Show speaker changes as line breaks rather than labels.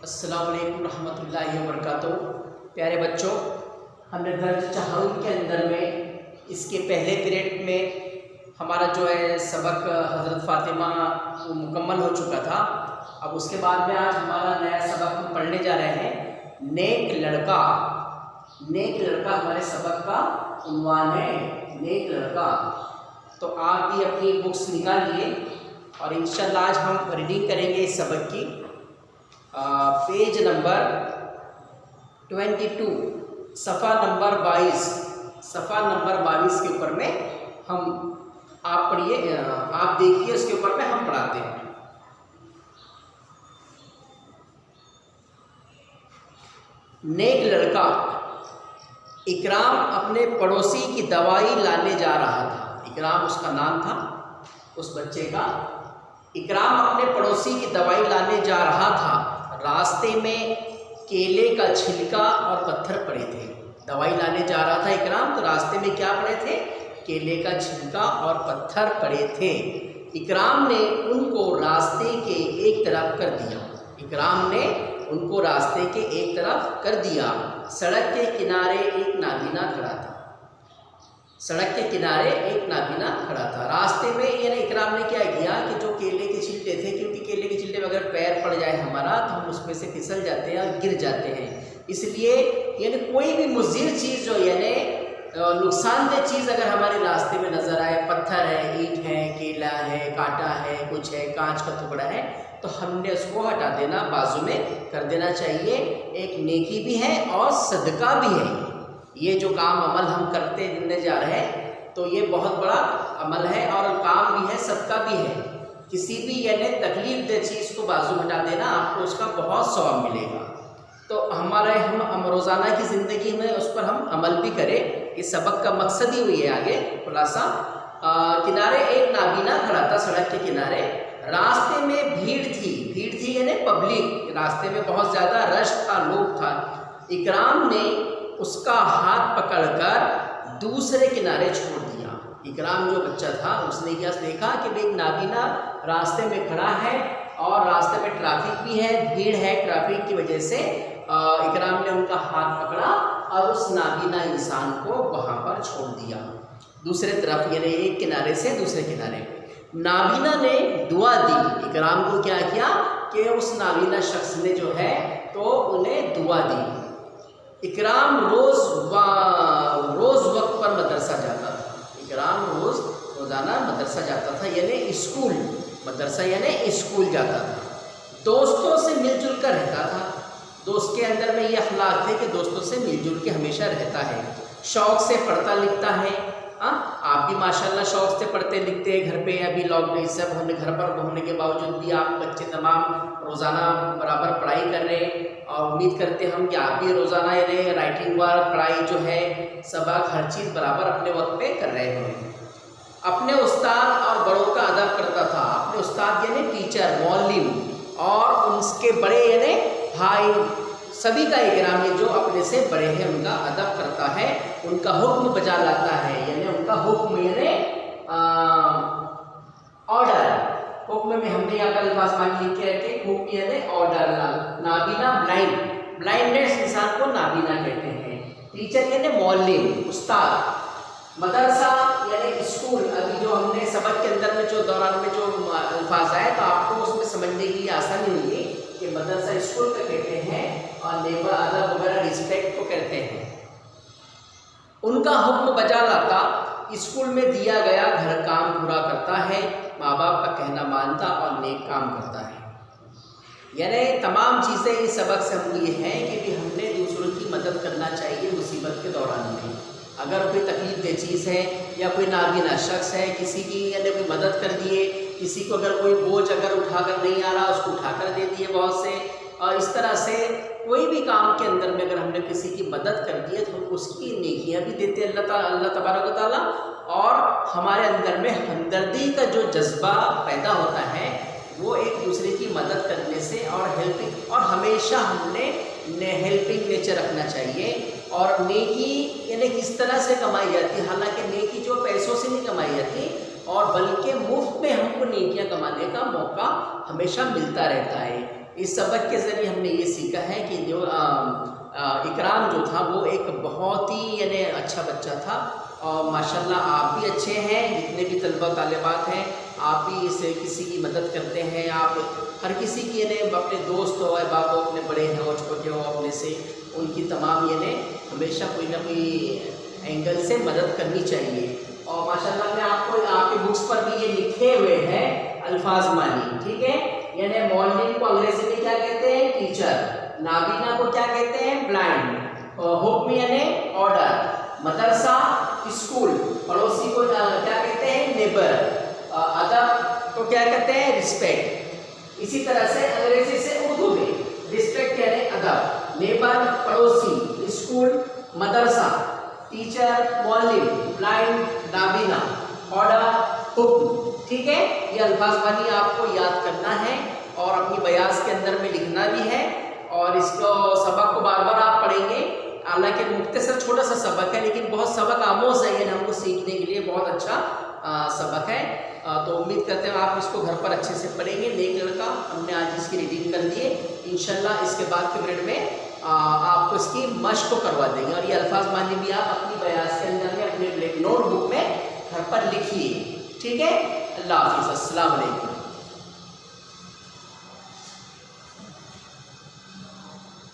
السلام علیکم ورحمۃ اللہ وبرکاتہ۔ پیارے بچوں، ہم نے درج چہارم کے اندر میں اس کے پہلے پیریڈ میں ہمارا جو ہے سبق حضرت فاطمہ وہ مکمل ہو چکا تھا۔ اب اس کے بعد میں آج ہمارا نیا سبق ہم پڑھنے جا رہے ہیں، نیک لڑکا۔ نیک لڑکا ہمارے سبق کا عنوان ہے، نیک لڑکا۔ تو آپ بھی اپنی بکس نکالیے اور انشاءاللہ آج ہم ریڈنگ کریں گے اس سبق کی۔ پیج نمبر 22، صفحہ نمبر 22، صفحہ نمبر 22 کے اوپر میں ہم آپ پڑھیے، آپ دیکھیے، اس کے اوپر میں ہم پڑھاتے ہیں۔ نیک لڑکا۔ اکرام اپنے پڑوسی کی دوائی لانے جا رہا تھا۔ اکرام اس کا نام تھا، اس بچے کا۔ اکرام اپنے پڑوسی کی دوائی لانے جا رہا تھا، راستے میں کیلے کا چھلکا اور پتھر پڑے تھے۔ دوائی لانے جا رہا تھا اکرام، تو راستے میں کیا پڑے تھے؟ کیلے کا چھلکا اور پتھر پڑے تھے۔ اکرام نے ان کو راستے کے ایک طرف کر دیا۔ اکرام نے ان کو راستے کے ایک طرف کر دیا۔ سڑک کے کنارے ایک نابینا کھڑا تھا۔ سڑک کے کنارے ایک نابینا کھڑا تھا۔ راستے میں یعنی اکرام نے کیا کیا کہ جو کیلے کے چھلٹے تھے، کیونکہ کیلے کے چھلٹے میں اگر پیر پڑ جائے ہمارا تو ہم اس میں سے پھسل جاتے ہیں اور گر جاتے ہیں، اس لیے یعنی کوئی بھی مضر چیز جو یعنی نقصان دہ چیز اگر ہمارے راستے میں نظر آئے، پتھر ہے، اینٹ ہے، کیلا ہے، کانٹا ہے، کچھ ہے، کانچ کا ٹکڑا ہے، تو ہم نے اس کو ہٹا دینا، بازو میں کر دینا چاہیے۔ ایک نیکی بھی ہے اور صدقہ بھی ہے۔ یہ جو کام عمل ہم کرنے جا رہے ہیں تو یہ بہت بڑا عمل ہے اور کام بھی ہے، صدقہ بھی ہے۔ کسی بھی یعنی تکلیف دہ چیز کو بازو ہٹا دینا، آپ کو اس کا بہت ثواب ملے گا۔ تو ہم روزانہ کی زندگی میں اس پر ہم عمل بھی کریں۔ اس سبق کا مقصد ہی ہوئی ہے آگے خلاصہ۔ کنارے ایک نابینا کھڑا تھا، سڑک کے کنارے۔ راستے میں بھیڑ تھی یعنی پبلک، راستے میں بہت زیادہ رش تھا، لوگ تھا۔ اکرام نے اس کا ہاتھ پکڑ کر دوسرے کنارے چھوڑ دیا۔ اکرام جو بچہ تھا اس نے کیا دیکھا کہ ایک نابینا راستے میں کھڑا ہے اور راستے میں ٹریفک بھی ہے، بھیڑ ہے، ٹریفک کی وجہ سے اکرام نے ان کا ہاتھ پکڑا اور اس نابینا انسان کو وہاں پر چھوڑ دیا، دوسرے طرف یعنی ایک کنارے سے دوسرے کنارے۔ نابینا نے دعا دی۔ اکرام کو کیا کیا کہ اس نابینا شخص نے جو ہے تو انہیں دعا دی۔ اکرام روز وقت پر مدرسہ جاتا تھا۔ اکرام روزانہ مدرسہ جاتا تھا یعنی اسکول، مدرسہ یعنی اسکول جاتا تھا۔ دوستوں سے مل جل کر رہتا تھا۔ دوست کے اندر میں یہ اخلاق تھے کہ دوستوں سے مل جل کے ہمیشہ رہتا ہے۔ شوق سے پڑھتا لکھتا ہے۔ آپ بھی ماشاءاللہ شوق سے پڑھتے لکھتے ہیں گھر پہ، ابھی لاک ڈاؤن سب گھر پر ہونے کے باوجود بھی آپ بچے تمام روزانہ برابر پڑھائی کر رہے ہیں، اور امید کرتے ہم کہ آپ بھی روزانہ یعنی رائٹنگ ورک، پڑھائی جو ہے، سبق، ہر چیز برابر اپنے وقت پہ کر رہے ہیں۔ اپنے استاد اور بڑوں کا ادب کرتا تھا۔ اپنے استاد یعنی ٹیچر، معلم، اور ان کے بڑے یعنی بھائی، سبھی کا اکرام ہے، جو اپنے سے بڑے ہیں ان کا ادب کرتا ہے، ان کا حکم بجا لاتا ہے، یعنی ان کا حکم یعنی آرڈر۔ حکم میں ہم نے یہاں پر الفاظ لکھ کے رکھے، حکم یعنی آرڈر۔ نابینا بلائنڈنس انسان کو نابینا کہتے ہیں۔ ٹیچر یعنی معلم، استاد۔ مدرسہ یعنی اسکول۔ ابھی جو ہم نے سبق کے اندر میں جو دوران میں جو الفاظ آئے تو آپ کو اس میں سمجھنے کی آسانی ہوگی کہ مدرسہ اسکول کو کہتے ہیں اور نیبر ادب وغیرہ رسپیکٹ کو کہتے ہیں۔ ان کا حکم بجا لاتا، اسکول میں دیا گیا گھر کام پورا کرتا ہے، ماں باپ کا کہنا مانتا اور نیک کام کرتا ہے۔ یعنی تمام چیزیں اس سبق سے ہم یہ ہیں کہ ہم نے دوسروں کی مدد کرنا چاہیے مصیبت کے دوران میں۔ اگر کوئی تکلیف دہ چیز ہے یا کوئی نابینا شخص ہے، کسی کی یعنی کوئی مدد کر دیے، کسی کو اگر کوئی بوجھ اگر اٹھا کر نہیں آ رہا اس کو اٹھا کر دے دیے بہت سے، اور اس طرح سے کوئی بھی کام کے اندر میں اگر ہم نے کسی کی مدد کر دی ہے تو اس کی نیکیاں بھی دیتے ہیں اللہ تبارک و تعالیٰ، اور ہمارے اندر میں ہمدردی کا جو جذبہ پیدا ہوتا ہے وہ ایک دوسرے کی مدد کرنے سے اور ہمیشہ ہم نے ہیلپنگ نیچر رکھنا چاہیے۔ اور نیکی یعنی کس طرح سے کمائی جاتی ہے، حالانکہ نیکی جو پیسوں سے نہیں کمائی جاتی، اور بلکہ مفت میں ہم کو نیکیاں کمانے کا موقع ہمیشہ ملتا رہتا ہے۔ اس سبق کے ذریعے ہم نے یہ سیکھا ہے کہ جو اکرام جو تھا وہ ایک بہت ہی یعنی اچھا بچہ تھا، اور ماشاءاللہ آپ بھی اچھے ہیں، جتنے بھی طلبہ طالبات ہیں آپ بھی اسے کسی کی مدد کرتے ہیں، آپ ہر کسی کی یعنی اپنے دوست ہو احباب ہو، اپنے بڑے ہوں چھوٹے ہو، اپنے سے ان کی تمام یعنی ہمیشہ کوئی نہ کوئی اینگل سے مدد کرنی چاہیے۔ اور ماشاءاللہ میں آپ کو آپ کے بکس پر بھی یہ لکھے ہوئے ہیں الفاظ مانی، ٹھیک ہے، یعنی معلم کو انگریزی میں کیا کہتے ہیں؟ ٹیچر، نابینا کو کیا کہتے ہیں؟ بلائنڈ، حکم یعنی آرڈر، مدرسہ اسکول، پڑوسی کو کیا کہتے ہیں؟ نیبر، ادب کو کیا کہتے ہیں؟ رسپیکٹ۔ اسی طرح سے انگریزی سے اردو میں رسپیکٹ یعنی ادب، نیبر پڑوسی، اسکول مدرسہ، ٹیچر معلم، بلائنڈ نابینا، آرڈر حکم، ٹھیک ہے، یہ الفاظ بانی آپ کو یاد کرنا ہے اور اپنی بیاض کے اندر میں لکھنا بھی ہے، اور اس کو سبق کو بار بار آپ پڑھیں گے، حالانکہ مختصر چھوٹا سا سبق ہے لیکن بہت سبق آموز ہے، یعنی ہم کو سیکھنے کے لیے بہت اچھا سبق ہے۔ تو امید کرتے ہیں آپ اس کو گھر پر اچھے سے پڑھیں گے۔ نیک لڑکا ہم نے آج اس کی ریڈنگ کر دی ہے، انشاءاللہ اس کے بعد کے پیریڈ میں آپ کو اس کی مشق کو کروا دیں گے، اور یہ الفاظ مانی بھی آپ اپنی بیاض کے اندر میں اپنے نوٹ بک میں گھر پر لکھیے، ٹھیک ہے۔ اللہ حافظ، السلام علیکم۔